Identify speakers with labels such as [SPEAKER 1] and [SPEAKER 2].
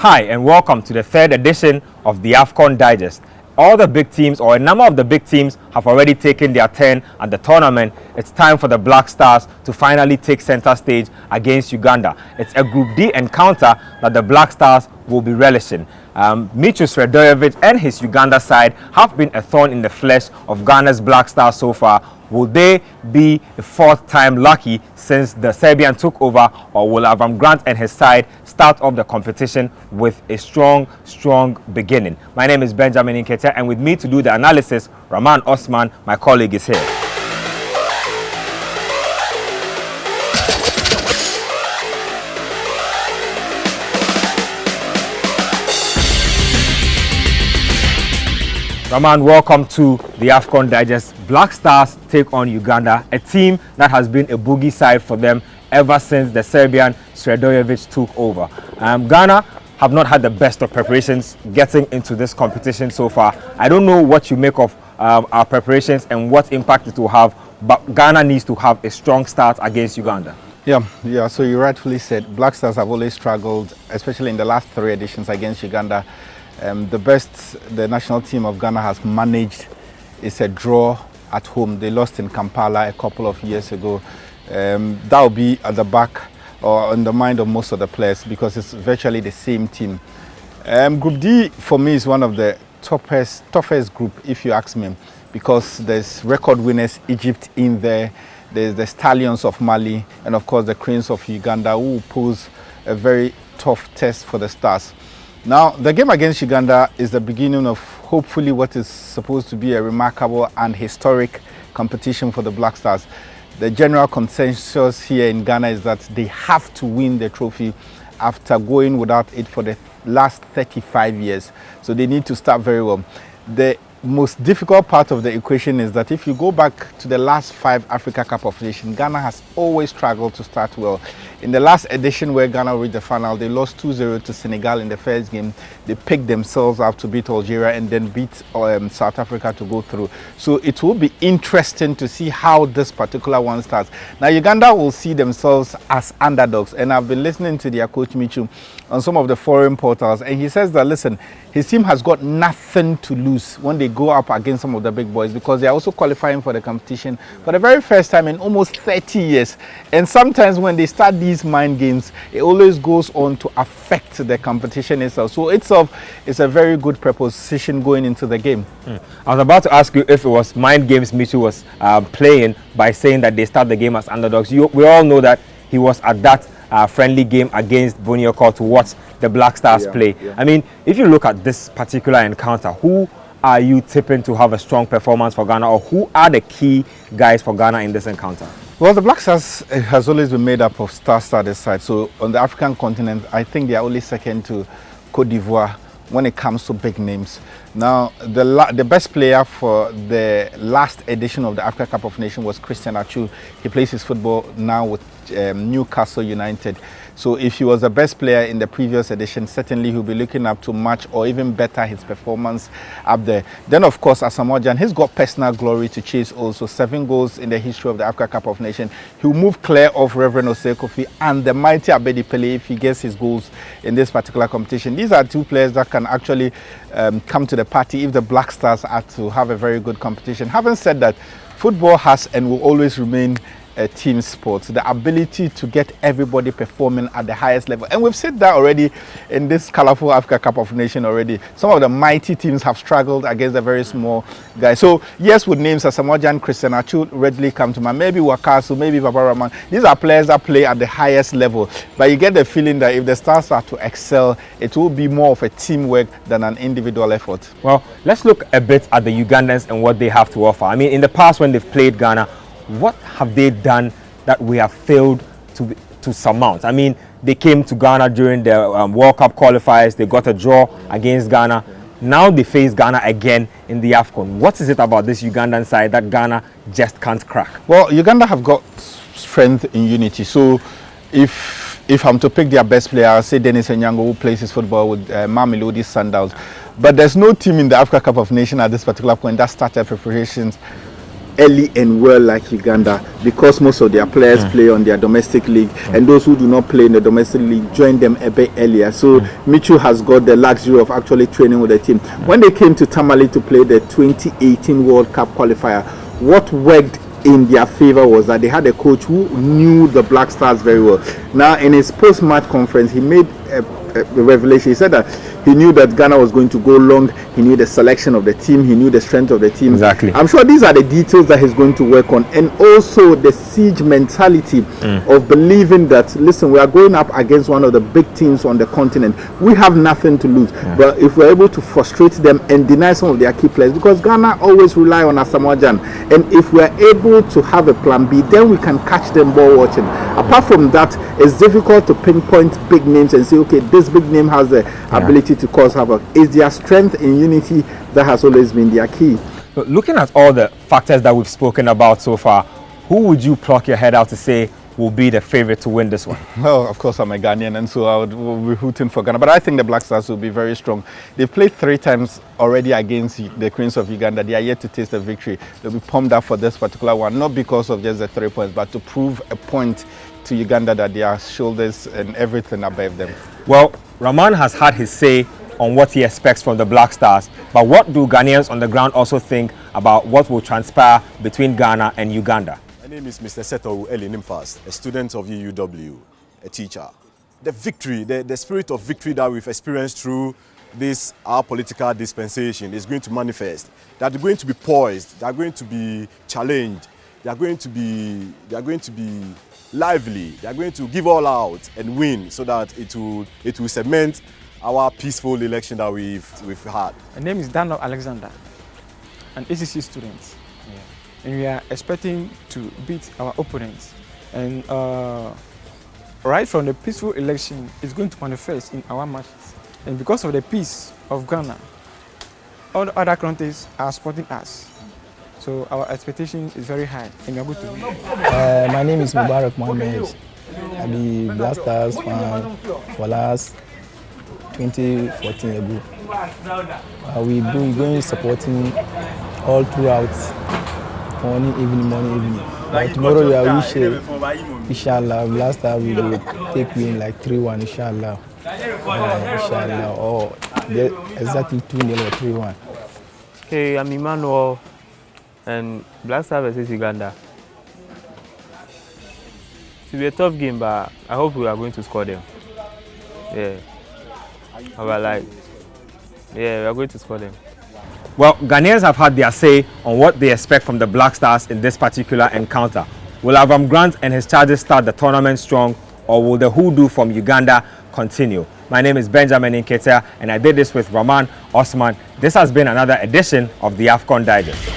[SPEAKER 1] Hi and welcome to the third edition of the AFCON Digest. All the big teams, or a number of the big teams, have already taken their turn at the tournament. It's time for the Black Stars to finally take center stage against Uganda. It's a Group D encounter that the Black Stars will be relishing. Michu Sredojevic and his Uganda side have been a thorn in the flesh of Ghana's Black Stars so far. Will they be a fourth time lucky since the Serbian took over, or will Avram Grant and his side start off the competition with a strong beginning? My name is Benjamin Nketiah, and with me to do the analysis, Rahman Osman, my colleague, is here. Rahman, welcome to the AFCON Digest. Black Stars take on Uganda, a team that has been a boogie side for them ever since the Serbian Sredojevic took over. Ghana have not had the best of preparations getting into this competition so far. I don't know what you make of our preparations and what impact it will have, but Ghana needs to have a strong start against Uganda.
[SPEAKER 2] Yeah, so you rightfully said, Black Stars have always struggled, especially in the last three editions against Uganda. The best the national team of Ghana has managed is a draw at home. They lost in Kampala a couple of years ago. That will be at the back or in the mind of most of the players because it's virtually the same team. Group D for me is one of the toughest group, if you ask me, because there's record winners Egypt in there. There's the Stallions of Mali and of course the Cranes of Uganda, who will pose a very tough test for the Stars. Now, the game against Uganda is the beginning of hopefully what is supposed to be a remarkable and historic competition for the Black Stars. The general consensus here in Ghana is that they have to win the trophy after going without it for the last 35 years. So they need to start very well. The most difficult part of the equation is that if you go back to the last 5 Africa Cup of Nations, Ghana has always struggled to start well. In the last edition where Ghana reached the final, they lost 2-0 to Senegal in the first game. They picked themselves up to beat Algeria and then beat South Africa to go through. So it will be interesting to see how this particular one starts. Now, Uganda will see themselves as underdogs, and I've been listening to their coach Michu on some of the foreign portals, and he says that, listen, his team has got nothing to lose when they go up against some of the big boys because they are also qualifying for the competition for the very first time in almost 30 years. And sometimes when they start these mind games, it always goes on to affect the competition itself. So itself is a very good preposition going into the game.
[SPEAKER 1] I was about to ask you if it was mind games Michu was playing by saying that they start the game as underdogs. We all know that he was at that friendly game against Boniocor to watch the Black Stars play. I mean, if you look at this particular encounter, who are you tipping to have a strong performance for Ghana, or who are the key guys for Ghana in this encounter?
[SPEAKER 2] Well, the Black Stars has always been made up of star-studded side. So on the African continent, I think they are only second to Cote d'Ivoire when it comes to big names. Now, the best player for the last edition of the Africa Cup of Nations was Christian Atsu. He plays his football now with Newcastle United. So if he was the best player in the previous edition, certainly he'll be looking up to match or even better his performance up there. Then, of course, Asamoah Gyan, he's got personal glory to chase also. 7 goals in the history of the Africa Cup of Nations. He'll move clear of Reverend Osei Kofi and the mighty Abedi Pele if he gets his goals in this particular competition. These are 2 players that can actually come to the party if the Black Stars are to have a very good competition. Having said that, football has and will always remain a team sport, the ability to get everybody performing at the highest level. And we've said that already in this colorful Africa Cup of Nations already. Some of the mighty teams have struggled against the very small guys. So yes, with names as Asamoah Gyan, Christian Atsu readily come to mind, maybe Wakasu, maybe Baba Rahman. These are players that play at the highest level. But you get the feeling that if the Stars are to excel, it will be more of a teamwork than an individual effort.
[SPEAKER 1] Well, let's look a bit at the Ugandans and what they have to offer. I mean, in the past when they've played Ghana, what have they done that we have failed to surmount? I mean, they came to Ghana during the World Cup qualifiers. They got a draw against Ghana. Now they face Ghana again in the AFCON. What is it about this Ugandan side that Ghana just can't crack?
[SPEAKER 2] Well, Uganda have got strength in unity. So if I'm to pick their best player, I'll say Dennis Onyango, who plays his football with Mamelodi Sundowns. But there's no team in the Africa Cup of Nations at this particular point that started preparations early and well like Uganda, because most of their players play on their domestic league, and those who do not play in the domestic league join them a bit earlier. So Michu has got the luxury of actually training with the team. When they came to Tamale to play the 2018 World Cup qualifier, what worked in their favor was that they had a coach who knew the Black Stars very well. Now, in his post-match conference, he made a revelation. He said that he knew that Ghana was going to go long. He knew the selection of the team. He knew the strength of the team.
[SPEAKER 1] Exactly.
[SPEAKER 2] I'm sure these are the details that he's going to work on, and also the siege mentality of believing that, listen, we are going up against one of the big teams on the continent. We have nothing to lose. But if we're able to frustrate them and deny some of their key players, because Ghana always rely on Asamoah Gyan, and if we're able to have a plan B, then we can catch them ball watching. Apart from that, it's difficult to pinpoint big names and say, okay, this big name has the ability to cause havoc. It's their strength in unity that has always been their key.
[SPEAKER 1] So looking at all the factors that we've spoken about so far, who would you pluck your head out to say will be the favorite to win this one?
[SPEAKER 2] Well, of course, I'm a Ghanaian, and so I would be rooting for Ghana. But I think the Black Stars will be very strong. They've played 3 times already against the Queens of Uganda. They are yet to taste a victory. They'll be pumped up for this particular one, not because of just the 3 points, but to prove a point to Uganda that their shoulders and everything above them.
[SPEAKER 1] Well, Rahman has had his say on what he expects from the Black Stars, but what do Ghanaians on the ground also think about what will transpire between Ghana and Uganda?
[SPEAKER 3] My name is Mr. Seto Eli Nimfast, a student of UUW, a teacher. The victory, the spirit of victory that we've experienced through this, our political dispensation, is going to manifest. That they're going to be poised, they are going to be challenged, they are going to be lively, they are going to give all out and win, so that it will cement our peaceful election that we've had.
[SPEAKER 4] My name is Daniel Alexander, an ACC student. And we are expecting to beat our opponents. And right from the peaceful election, it's going to manifest in our matches. And because of the peace of Ghana, all the other countries are supporting us. So our expectation is very high, and we are good to win.
[SPEAKER 5] My name is Mubarak Mohammed. I'm the Black Stars fan for last 2014 ago. We've been going supporting all throughout, morning, evening. But tomorrow we are wishing, inshallah, Black Stars will take win like 3-1, inshallah. Inshallah, or exactly 2-0 or 3-1.
[SPEAKER 6] Okay, I'm Emmanuel, and Black Stars versus Uganda. It will be a tough game, but I hope we are going to score them. Yeah. We are going to score them.
[SPEAKER 1] Well, Ghanaians have had their say on what they expect from the Black Stars in this particular encounter. Will Avram Grant and his charges start the tournament strong, or will the hoodoo from Uganda continue? My name is Benjamin Nketiah, and I did this with Rahman Osman. This has been another edition of the AFCON Digest.